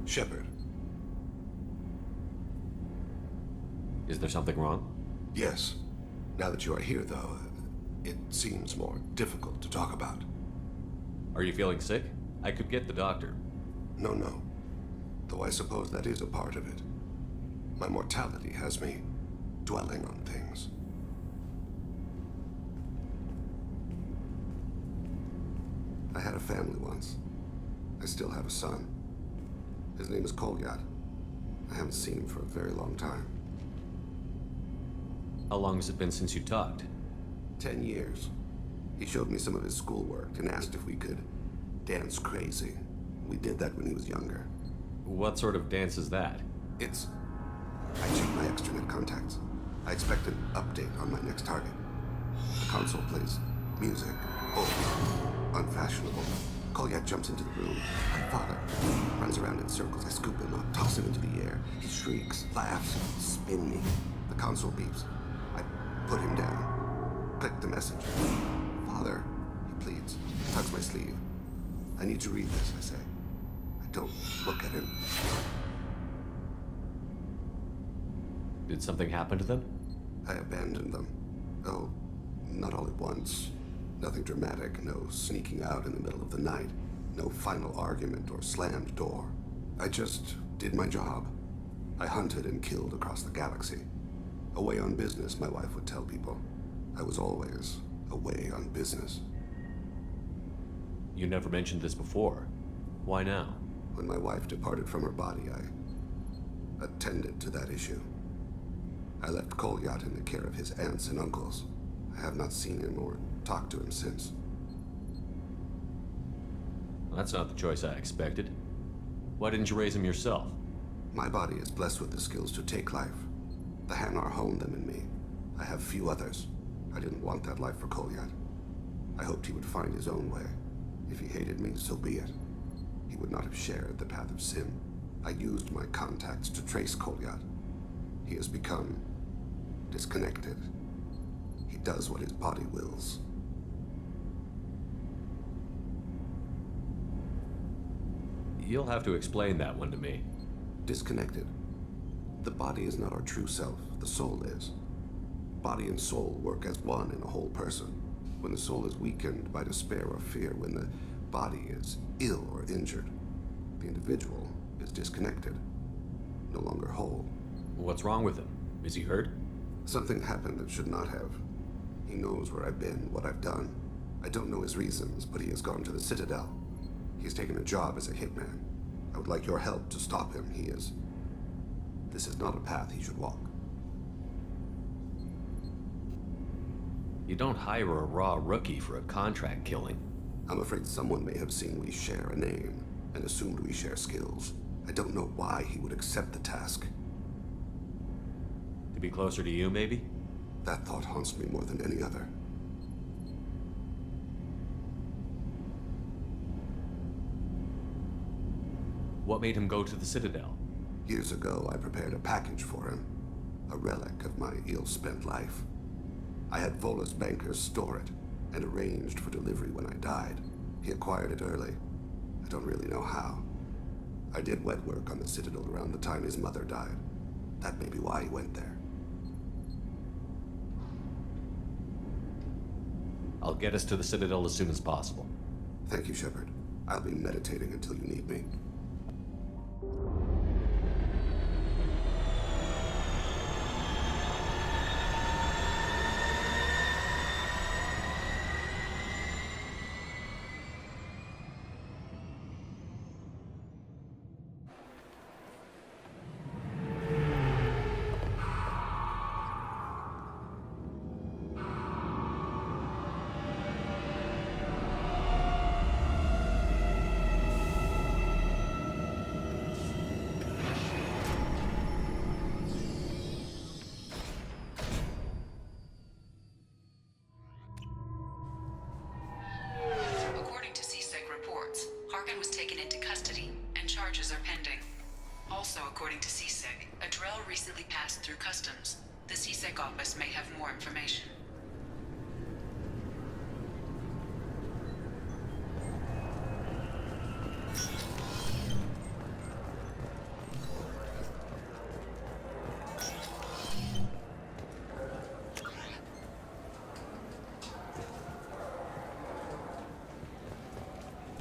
Shepard. Is there something wrong? Yes. Now that you are here, though, it seems more difficult to talk about. Are you feeling sick? I could get the doctor. No. Though I suppose that is a part of it. My mortality has me dwelling on things. I had a family once. I still have a son. His name is Kolyat. I haven't seen him for a very long time. How long has it been since you talked? 10 years. He showed me some of his schoolwork and asked if we could dance crazy. We did that when he was younger. What sort of dance is that? It's... I checked my extranet contacts. I expect an update on my next target. The console plays music. Old. Unfashionable. Kolyat jumps into the room. My father runs around in circles. I scoop him up, toss him into the air. He shrieks, laughs, spin me. The console beeps. I put him down. Click the message. Father, he pleads. Tugs my sleeve. I need to read this, I say. I don't look at him. Did something happen to them? I abandoned them. Oh, not all at once. Nothing dramatic, no sneaking out in the middle of the night, no final argument or slammed door. I just did my job. I hunted and killed across the galaxy. Away on business, my wife would tell people. I was always away on business. You never mentioned this before. Why now? When my wife departed from her body, I attended to that issue. I left Kolyat in the care of his aunts and uncles. I have not seen him or talked to him since. That's not the choice I expected. Why didn't you raise him yourself? My body is blessed with the skills to take life. The Hanar honed them in me. I have few others. I didn't want that life for Kolyat. I hoped he would find his own way. If he hated me, so be it. He would not have shared the path of sin. I used my contacts to trace Kolyat. He has become disconnected. He does what his body wills. You'll have to explain that one to me. Disconnected. The body is not our true self, the soul is. Body and soul work as one in a whole person. When the soul is weakened by despair or fear, when the body is ill or injured, the individual is disconnected, no longer whole. What's wrong with him? Is he hurt? Something happened that should not have. He knows where I've been, what I've done. I don't know his reasons, but he has gone to the Citadel. He's taken a job as a hitman. I would like your help to stop him. This is not a path he should walk. You don't hire a raw rookie for a contract killing. I'm afraid someone may have seen we share a name and assumed we share skills. I don't know why he would accept the task. To be closer to you, maybe? That thought haunts me more than any other. What made him go to the Citadel? Years ago, I prepared a package for him. A relic of my ill-spent life. I had Volus bankers store it and arranged for delivery when I died. He acquired it early. I don't really know how. I did wet work on the Citadel around the time his mother died. That may be why he went there. I'll get us to the Citadel as soon as possible. Thank you, Shepard. I'll be meditating until you need me. According to CSEC, a drill recently passed through customs. The CSEC office may have more information.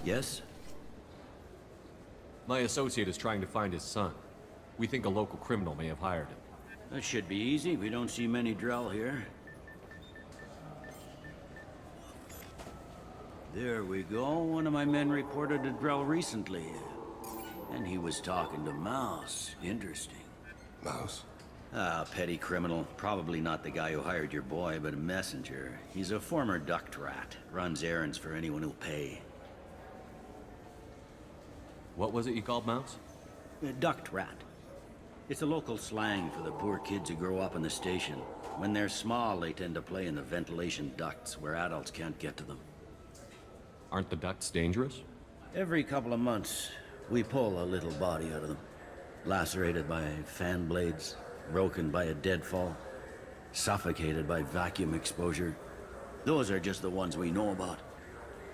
Yes? My associate is trying to find his son. We think a local criminal may have hired him. That should be easy. We don't see many Drell here. There we go. One of my men reported a Drell recently. And he was talking to Mouse. Interesting. Mouse? Ah, petty criminal. Probably not the guy who hired your boy, but a messenger. He's a former duct rat. Runs errands for anyone who'll pay. What was it you called Mouse? A duct rat. It's a local slang for the poor kids who grow up in the station. When they're small, they tend to play in the ventilation ducts where adults can't get to them. Aren't the ducts dangerous? Every couple of months, we pull a little body out of them. Lacerated by fan blades, broken by a deadfall, suffocated by vacuum exposure. Those are just the ones we know about.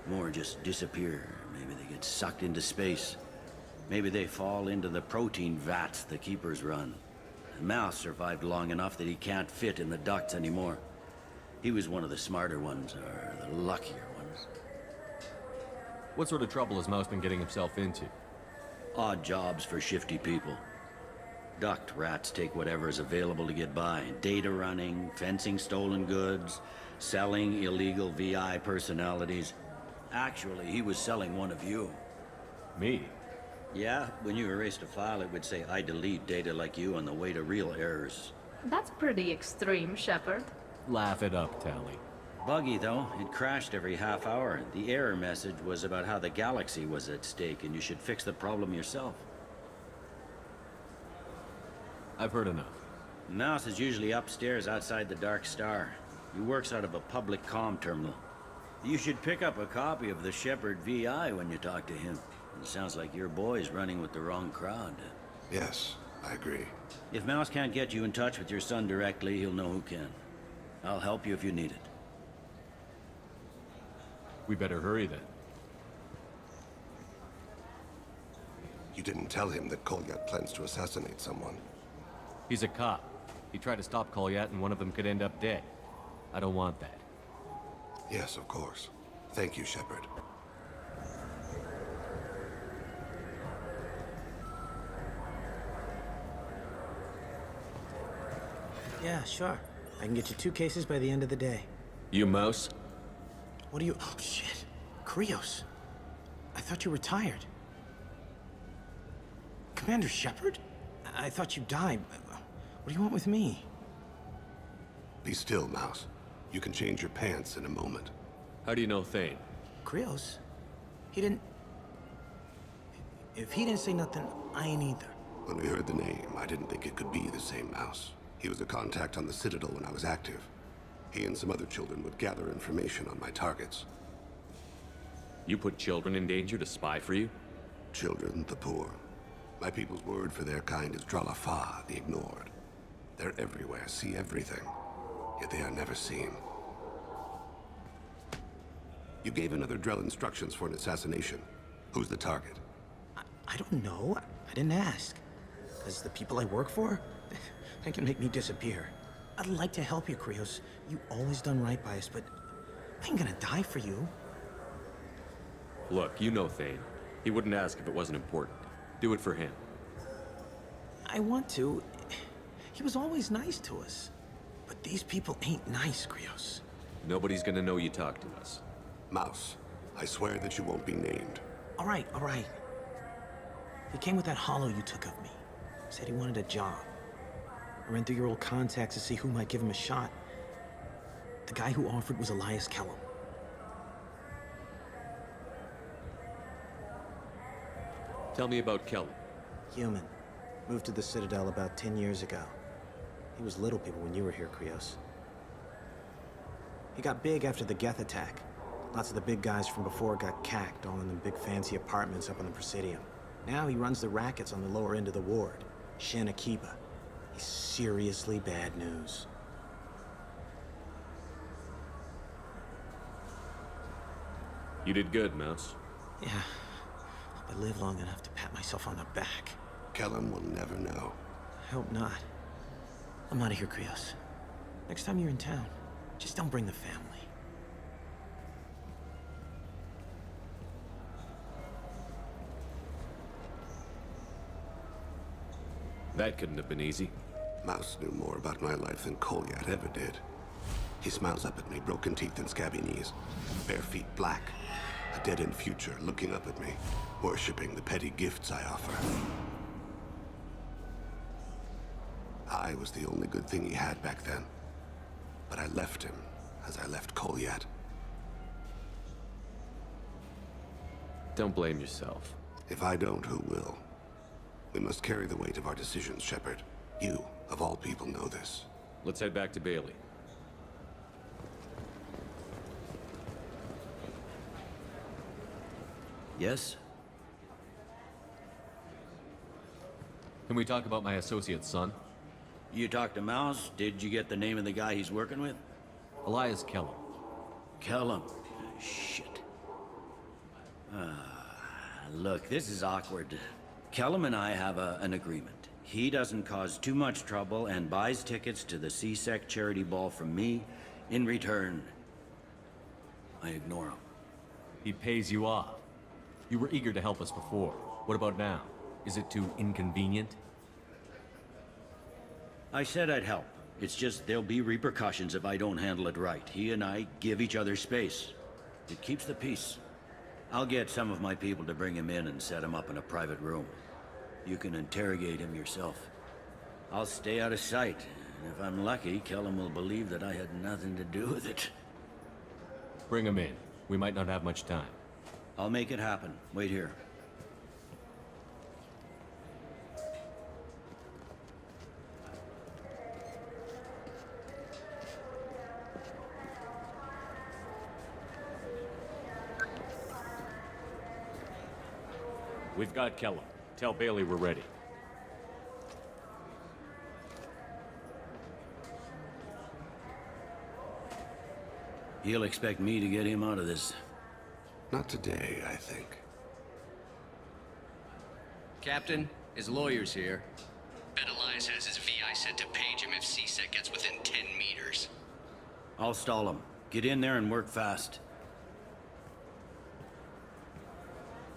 More just disappear. Maybe they get sucked into space. Maybe they fall into the protein vats the keepers run. Mouse survived long enough that he can't fit in the ducts anymore. He was one of the smarter ones, or the luckier ones. What sort of trouble has Mouse been getting himself into? Odd jobs for shifty people. Duct rats take whatever is available to get by. Data running, fencing stolen goods, selling illegal VI personalities. Actually, he was selling one of you. Me? Yeah, when you erased a file, it would say, I delete data like you on the way to real errors. That's pretty extreme, Shepard. Laugh it up, Tally. Buggy, though. It crashed every half hour. The error message was about how the galaxy was at stake, and you should fix the problem yourself. I've heard enough. Mouse is usually upstairs outside the Dark Star. He works out of a public comm terminal. You should pick up a copy of the Shepard VI when you talk to him. It sounds like your boy's running with the wrong crowd. Yes, I agree. If Mouse can't get you in touch with your son directly, he'll know who can. I'll help you if you need it. We better hurry then. You didn't tell him that Kolyat plans to assassinate someone. He's a cop. He tried to stop Kolyat and one of them could end up dead. I don't want that. Yes, of course. Thank you, Shepard. Yeah, sure. I can get you 2 cases by the end of the day. You Mouse? What do you... Oh, shit. Krios. I thought you were retired. Commander Shepard? I thought you died. What do you want with me? Be still, Mouse. You can change your pants in a moment. How do you know Thane? Krios? He didn't... If he didn't say nothing, I ain't either. When we heard the name, I didn't think it could be the same Mouse. He was a contact on the Citadel when I was active. He and some other children would gather information on my targets. You put children in danger to spy for you? Children, the poor. My people's word for their kind is Dralafa, the ignored. They're everywhere, see everything, yet they are never seen. You gave another Drell instructions for an assassination. Who's the target? I don't know. I didn't ask. Because the people I work for, they can make me disappear. I'd like to help you, Krios. You always done right by us, but I ain't gonna die for you. Look, you know Thane. He wouldn't ask if it wasn't important. Do it for him. I want to. He was always nice to us. But these people ain't nice, Krios. Nobody's gonna know you talked to us. Mouse, I swear that you won't be named. All right, all right. He came with that hollow you took of me. Said he wanted a job. I ran through your old contacts to see who might give him a shot. The guy who offered was Elias Kellum. Tell me about Kellum. Human. Moved to the Citadel about 10 years ago. He was little people when you were here, Krios. He got big after the Geth attack. Lots of the big guys from before got cacked, all in the big fancy apartments up on the Presidium. Now he runs the rackets on the lower end of the ward, Shin Akiba. He's seriously bad news. You did good, Mouse. Yeah. Hope I live long enough to pat myself on the back. Kellum will never know. I hope not. I'm out of here, Krios. Next time you're in town, just don't bring the family. That couldn't have been easy. Mouse knew more about my life than Kolyat ever did. He smiles up at me, broken teeth and scabby knees. Bare feet black. A dead-end future looking up at me, worshipping the petty gifts I offer. I was the only good thing he had back then. But I left him, as I left Kolyat. Don't blame yourself. If I don't, who will? We must carry the weight of our decisions, Shepard. You, of all people, know this. Let's head back to Bailey. Yes? Can we talk about my associate's son? You talked to Mouse? Did you get the name of the guy he's working with? Elias Kellum. Kellum. Shit. Look, this is awkward. Kellum and I have an agreement. He doesn't cause too much trouble and buys tickets to the CSEC charity ball from me. In return, I ignore him. He pays you off. You were eager to help us before. What about now? Is it too inconvenient? I said I'd help. It's just there'll be repercussions if I don't handle it right. He and I give each other space. It keeps the peace. I'll get some of my people to bring him in and set him up in a private room. You can interrogate him yourself. I'll stay out of sight, and if I'm lucky, Kellum will believe that I had nothing to do with it. Bring him in. We might not have much time. I'll make it happen. Wait here. We've got Kellum. Tell Bailey we're ready. He'll expect me to get him out of this. Not today, I think. Captain, his lawyer's here. Bet Elias has his VI set to page him if CSEC gets within 10 meters. I'll stall him. Get in there and work fast.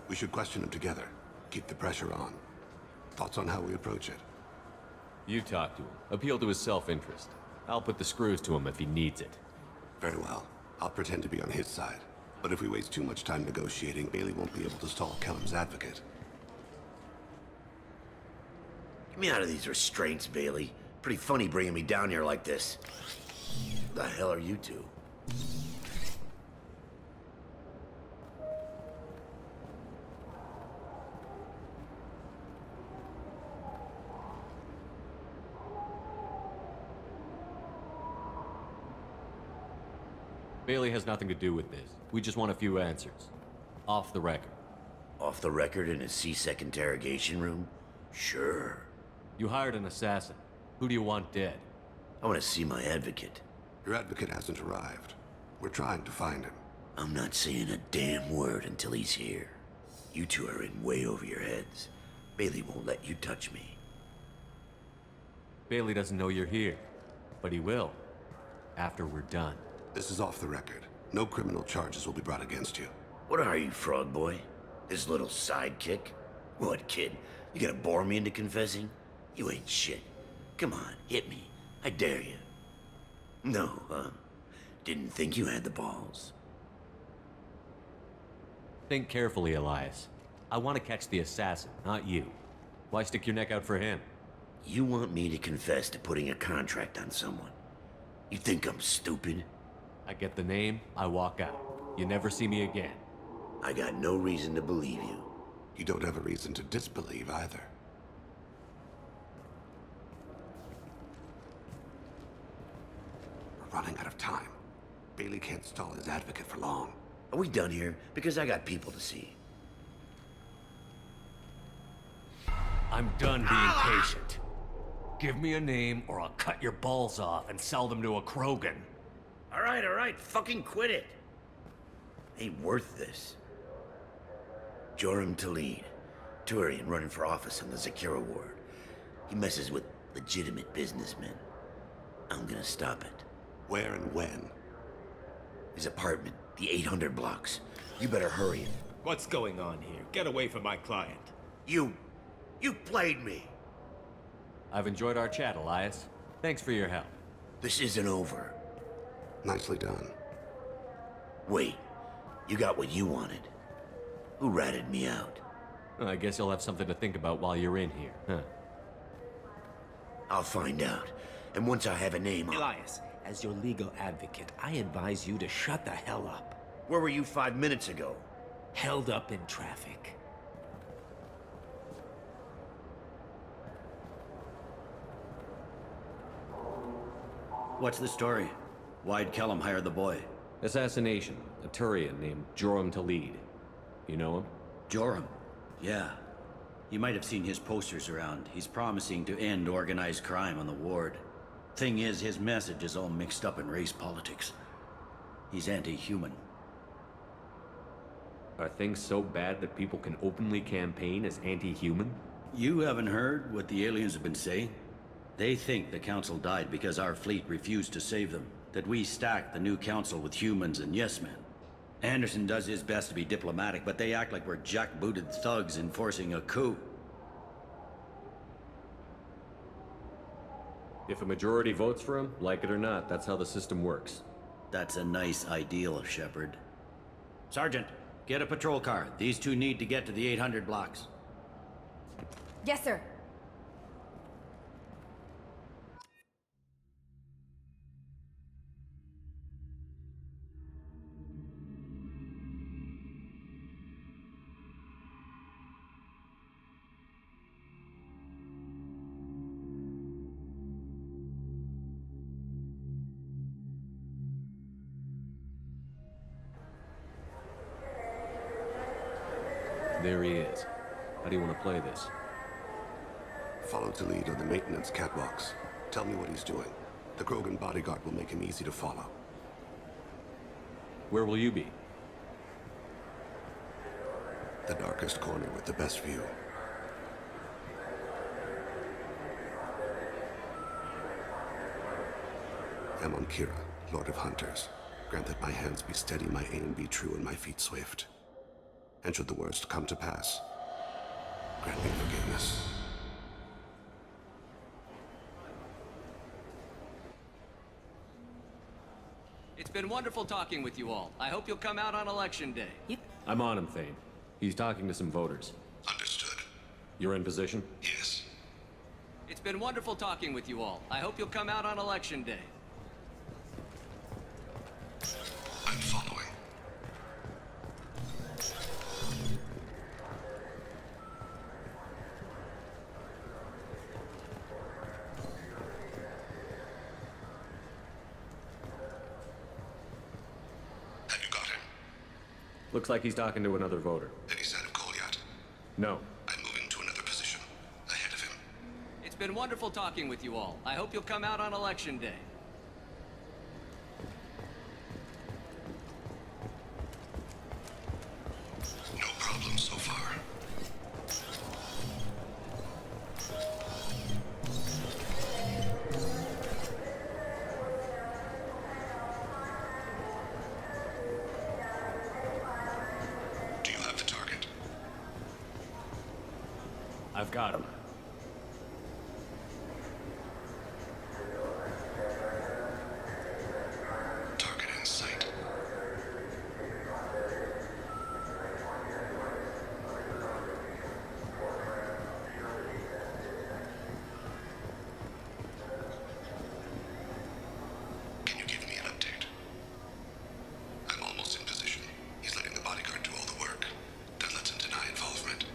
We should question him together. Keep the pressure on. Thoughts on how we approach it? You talk to him. Appeal to his self-interest. I'll put the screws to him if he needs it. Very well. I'll pretend to be on his side. But if we waste too much time negotiating, Bailey won't be able to stall Kellum's advocate. Get me out of these restraints, Bailey. Pretty funny bringing me down here like this. The hell are you two? Bailey has nothing to do with this. We just want a few answers. Off the record. Off the record in a CSEC interrogation room? Sure. You hired an assassin. Who do you want dead? I want to see my advocate. Your advocate hasn't arrived. We're trying to find him. I'm not saying a damn word until he's here. You two are in way over your heads. Bailey won't let you touch me. Bailey doesn't know you're here. But he will. After we're done. This is off the record. No criminal charges will be brought against you. What are you, frog boy? This little sidekick? What, kid? You gonna bore me into confessing? You ain't shit. Come on, hit me. I dare you. No, huh? Didn't think you had the balls. Think carefully, Elias. I want to catch the assassin, not you. Why stick your neck out for him? You want me to confess to putting a contract on someone? You think I'm stupid? I get the name, I walk out. You never see me again. I got no reason to believe you. You don't have a reason to disbelieve either. We're running out of time. Bailey can't stall his advocate for long. Are we done here? Because I got people to see. I'm done being patient. Give me a name or I'll cut your balls off and sell them to a Krogan. All right, fucking quit it. Ain't worth this. Joram Talid, Turian running for office on the Zakira ward. He messes with legitimate businessmen. I'm gonna stop it. Where and when? His apartment, the 800 blocks. You better hurry it. What's going on here? Get away from my client. You played me. I've enjoyed our chat, Elias. Thanks for your help. This isn't over. Nicely done. Wait, you got what you wanted. Who ratted me out? I guess you'll have something to think about while you're in here, huh? I'll find out. And once I have a name, Elias, as your legal advocate, I advise you to shut the hell up. Where were you 5 minutes ago? Held up in traffic. What's the story? Why'd Kellum hire the boy? Assassination. A Turian named Joram Talid. You know him? Joram? Yeah. You might have seen his posters around. He's promising to end organized crime on the ward. Thing is, his message is all mixed up in race politics. He's anti-human. Are things so bad that people can openly campaign as anti-human? You haven't heard what the aliens have been saying? They think the council died because our fleet refused to save them. That we stacked the new council with humans and yes-men. Anderson does his best to be diplomatic, but they act like we're jackbooted thugs enforcing a coup. If a majority votes for him, like it or not, that's how the system works. That's a nice ideal, Shepard. Sergeant, get a patrol car. These two need to get to the 800 blocks. Yes, sir. There he is. How do you want to play this? Follow to lead on the maintenance catwalks. Tell me what he's doing. The Krogan bodyguard will make him easy to follow. Where will you be? The darkest corner with the best view. Amon Kira, Lord of Hunters. Grant that my hands be steady, my aim be true, and my feet swift. And should the worst come to pass, grant me forgiveness. It's been wonderful talking with you all. I hope you'll come out on Election Day. I'm on him, Thane. He's talking to some voters. Understood. You're in position? Yes. It's been wonderful talking with you all. I hope you'll come out on Election Day. I'm following. Have you got him? Looks like he's talking to another voter. Any sign of Kolyat? No. I'm moving to another position. Ahead of him. It's been wonderful talking with you all. I hope you'll come out on Election Day. No problem so far. Do you have the target? I've got him. Target in sight. Can you give me an update? I'm almost in position. He's letting the bodyguard do all the work. That lets him deny involvement.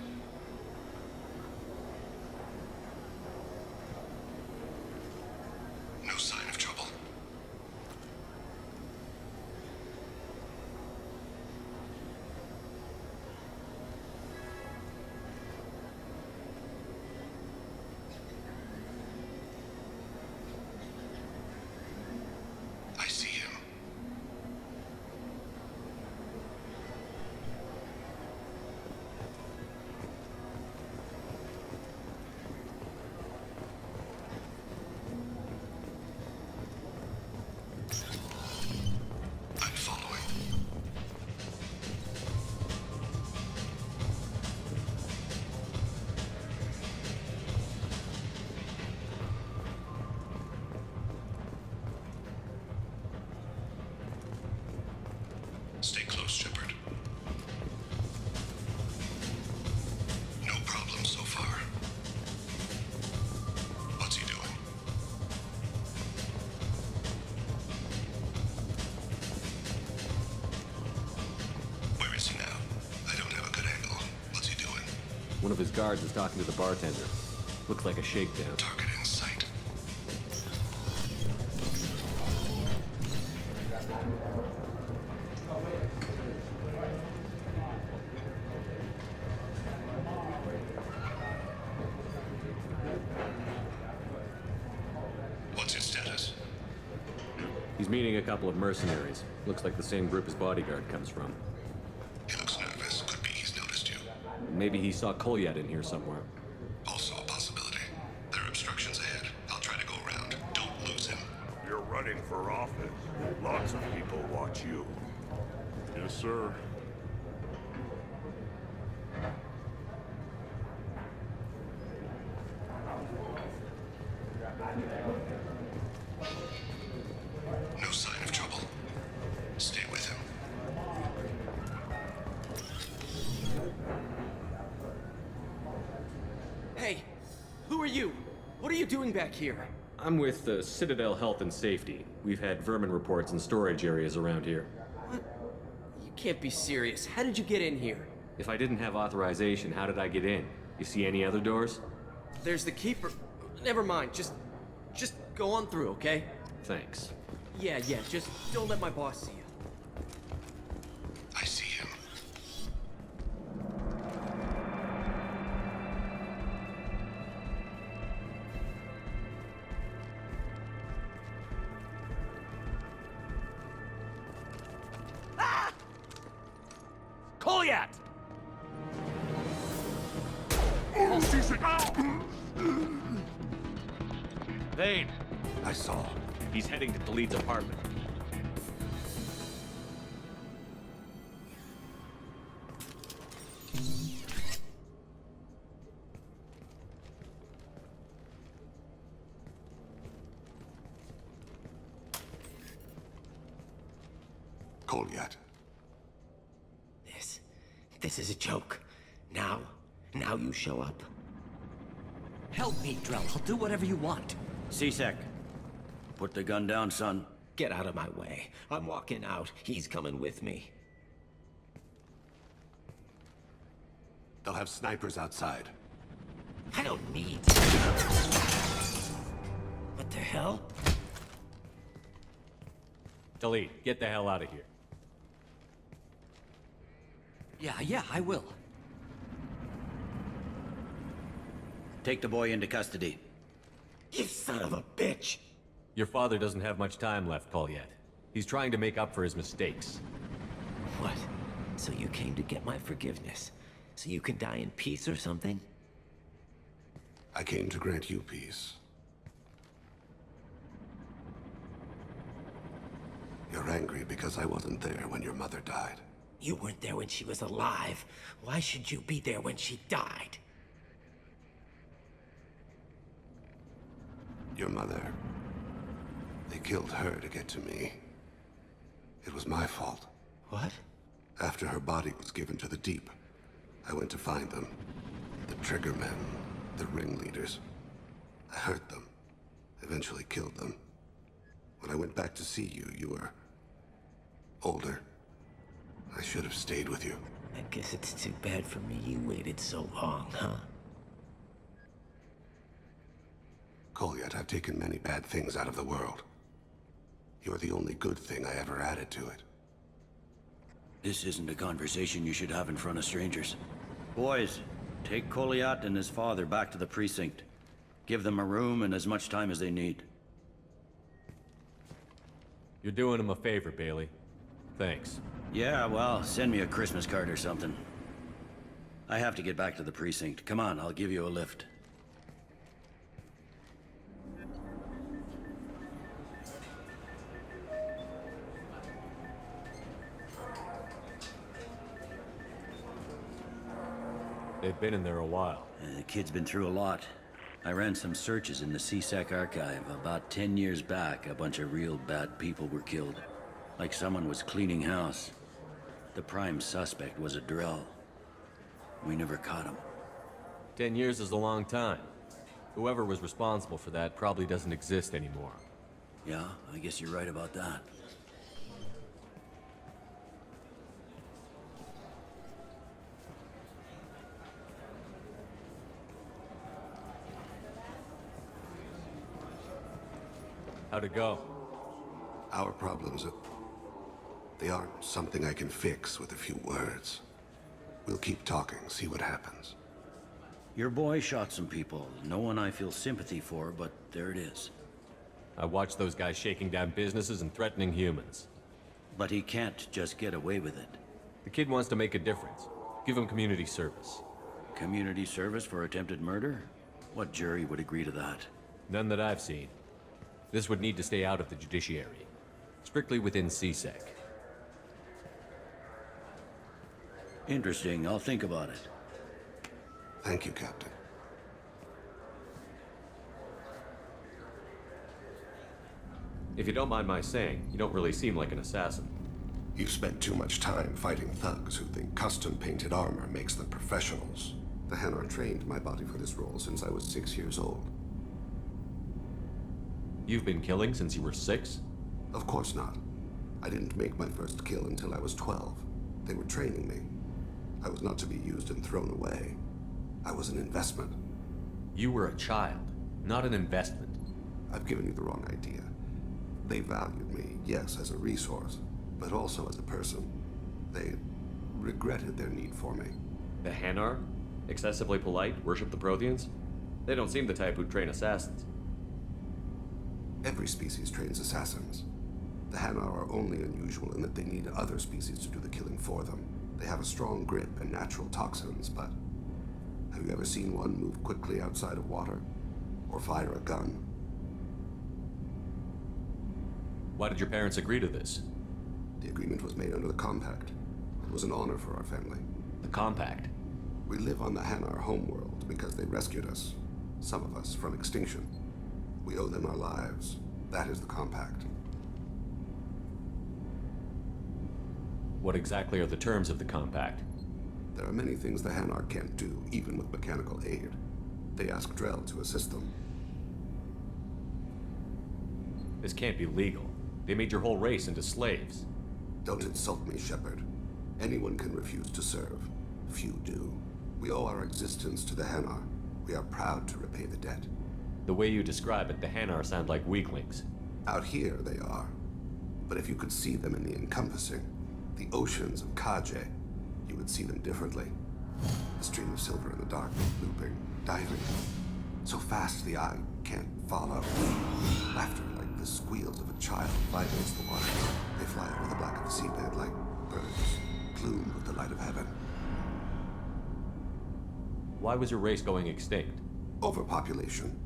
his guards is talking to the bartender. Looks like a shakedown. Target in sight. What's his status? He's meeting a couple of mercenaries. Looks like the same group his bodyguard comes from. He looks nervous. Could be he's noticed you. Maybe he saw Kolyat in here somewhere. Also a possibility. There are obstructions ahead. I'll try to go around. Don't lose him. You're running for office. Lots of people watch you. Yes, sir. No sign of trouble. Stay with him. Hey, who are you? What are you doing back here? I'm with Citadel Health and Safety. We've had vermin reports in storage areas around here. What? You can't be serious. How did you get in here? If I didn't have authorization, how did I get in? You see any other doors? There's the keeper. Never mind. Just go on through, okay? Thanks. Yeah, just don't let my boss see you. I see him. Kolyat! Thane! I saw. He's heading to Khalid's apartment. Kolyat. This is a joke. Now you show up. Help me, Drell. I'll do whatever you want. C-Sec, put the gun down, son. Get out of my way. I'm walking out. He's coming with me. They'll have snipers outside. I don't need. What the hell? Delete, get the hell out of here. Yeah, I will. Take the boy into custody. You son of a bitch! Your father doesn't have much time left, Kolyat. He's trying to make up for his mistakes. What? So you came to get my forgiveness? So you can die in peace or something? I came to grant you peace. You're angry because I wasn't there when your mother died. You weren't there when she was alive. Why should you be there when she died? Your mother. They killed her to get to me. It was my fault. What? After her body was given to the Deep, I went to find them. The Triggermen, the ringleaders. I hurt them. Eventually killed them. When I went back to see you, you were older. I should have stayed with you. I guess it's too bad for me you waited so long, huh? Kolyat, I've taken many bad things out of the world. You're the only good thing I ever added to it. This isn't a conversation you should have in front of strangers. Boys, take Kolyat and his father back to the precinct. Give them a room and as much time as they need. You're doing him a favor, Bailey. Thanks. Yeah, well, send me a Christmas card or something. I have to get back to the precinct. Come on, I'll give you a lift. They've been in there a while. The kid's been through a lot. I ran some searches in the CSEC archive. About 10 years back, a bunch of real bad people were killed. Like someone was cleaning house. The prime suspect was a Drell. We never caught him. 10 years is a long time. Whoever was responsible for that probably doesn't exist anymore. Yeah, I guess you're right about that. How'd it go? Our problems are... They aren't something I can fix with a few words. We'll keep talking, see what happens. Your boy shot some people. No one I feel sympathy for, but there it is. I watched those guys shaking down businesses and threatening humans. But he can't just get away with it. The kid wants to make a difference. Give him community service. Community service for attempted murder? What jury would agree to that? None that I've seen. This would need to stay out of the judiciary. Strictly within CSEC. Interesting. I'll think about it. Thank you, Captain. If you don't mind my saying, you don't really seem like an assassin. You've spent too much time fighting thugs who think custom-painted armor makes them professionals. The Hanar trained my body for this role since I was 6 years old. You've been killing since you were 6? Of course not. I didn't make my first kill until I was 12. They were training me. I was not to be used and thrown away. I was an investment. You were a child, not an investment. I've given you the wrong idea. They valued me, yes, as a resource, but also as a person. They regretted their need for me. The Hanar? Excessively polite, worship the Protheans? They don't seem the type who'd train assassins. Every species trains assassins. The Hanar are only unusual in that they need other species to do the killing for them. They have a strong grip and natural toxins, but have you ever seen one move quickly outside of water? Or fire a gun? Why did your parents agree to this? The agreement was made under the Compact. It was an honor for our family. The Compact? We live on the Hanar homeworld because they rescued us, some of us, from extinction. We owe them our lives. That is the Compact. What exactly are the terms of the Compact? There are many things the Hanar can't do, even with mechanical aid. They ask Drell to assist them. This can't be legal. They made your whole race into slaves. Don't insult me, Shepard. Anyone can refuse to serve. Few do. We owe our existence to the Hanar. We are proud to repay the debt. The way you describe it, the Hanar sound like weaklings. Out here, they are. But if you could see them in the encompassing, the oceans of Kaje, you would see them differently. A stream of silver in the dark, looping, diving. So fast the eye can't follow. Laughter like the squeals of a child vibrates the water. They fly over the black of the seabed like birds, plumed with the light of heaven. Why was your race going extinct? Overpopulation.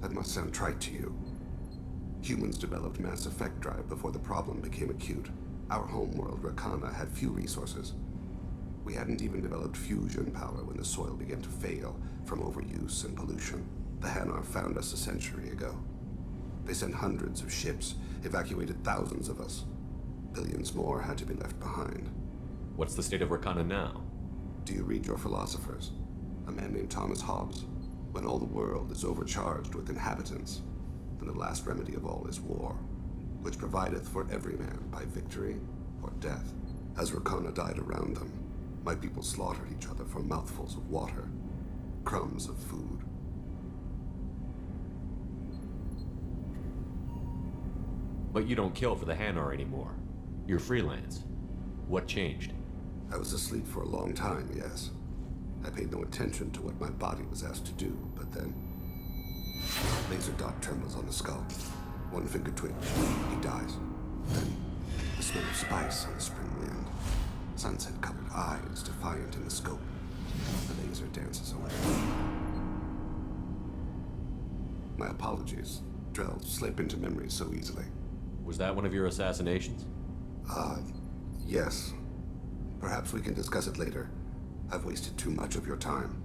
That must sound trite to you. Humans developed mass effect drive before the problem became acute. Our homeworld, Rakana, had few resources. We hadn't even developed fusion power when the soil began to fail from overuse and pollution. The Hanar found us a century ago. They sent hundreds of ships, evacuated thousands of us. Billions more had to be left behind. What's the state of Rakana now? Do you read your philosophers? A man named Thomas Hobbes. When all the world is overcharged with inhabitants, then the last remedy of all is war, which provideth for every man by victory or death. As Rakana died around them, my people slaughtered each other for mouthfuls of water, crumbs of food. But you don't kill for the Hanar anymore. You're freelance. What changed? I was asleep for a long time, yes. I paid no attention to what my body was asked to do, but then... Laser dot trembles on the skull. One finger twitch. He dies. Then, the smell of spice on the spring wind. Sunset-colored eyes defiant in the scope. The laser dances away. My apologies. Drell slip into memory so easily. Was that one of your assassinations? Yes. Perhaps we can discuss it later. I've wasted too much of your time.